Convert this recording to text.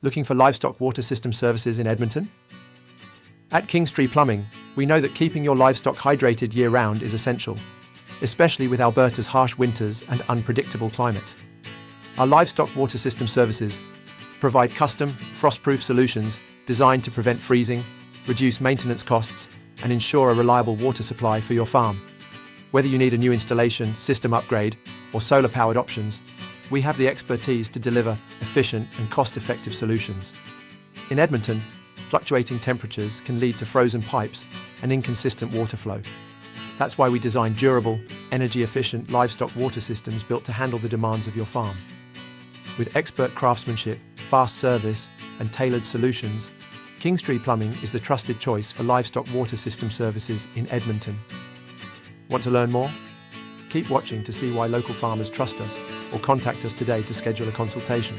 Looking for Livestock Water System Services in Edmonton? At Kingstree Plumbing, we know that keeping your livestock hydrated year-round is essential, especially with Alberta's harsh winters and unpredictable climate. Our Livestock Water System Services provide custom, frost-proof solutions designed to prevent freezing, reduce maintenance costs, and ensure a reliable water supply for your farm. Whether you need a new installation, system upgrade, or solar-powered options, we have the expertise to deliver efficient and cost-effective solutions. In Edmonton, fluctuating temperatures can lead to frozen pipes and inconsistent water flow. That's why we design durable, energy-efficient livestock water systems built to handle the demands of your farm. With expert craftsmanship, fast service, and tailored solutions, Kingstree Plumbing is the trusted choice for livestock water system services in Edmonton. Want to learn more? Keep watching to see why local farmers trust us, or contact us today to schedule a consultation.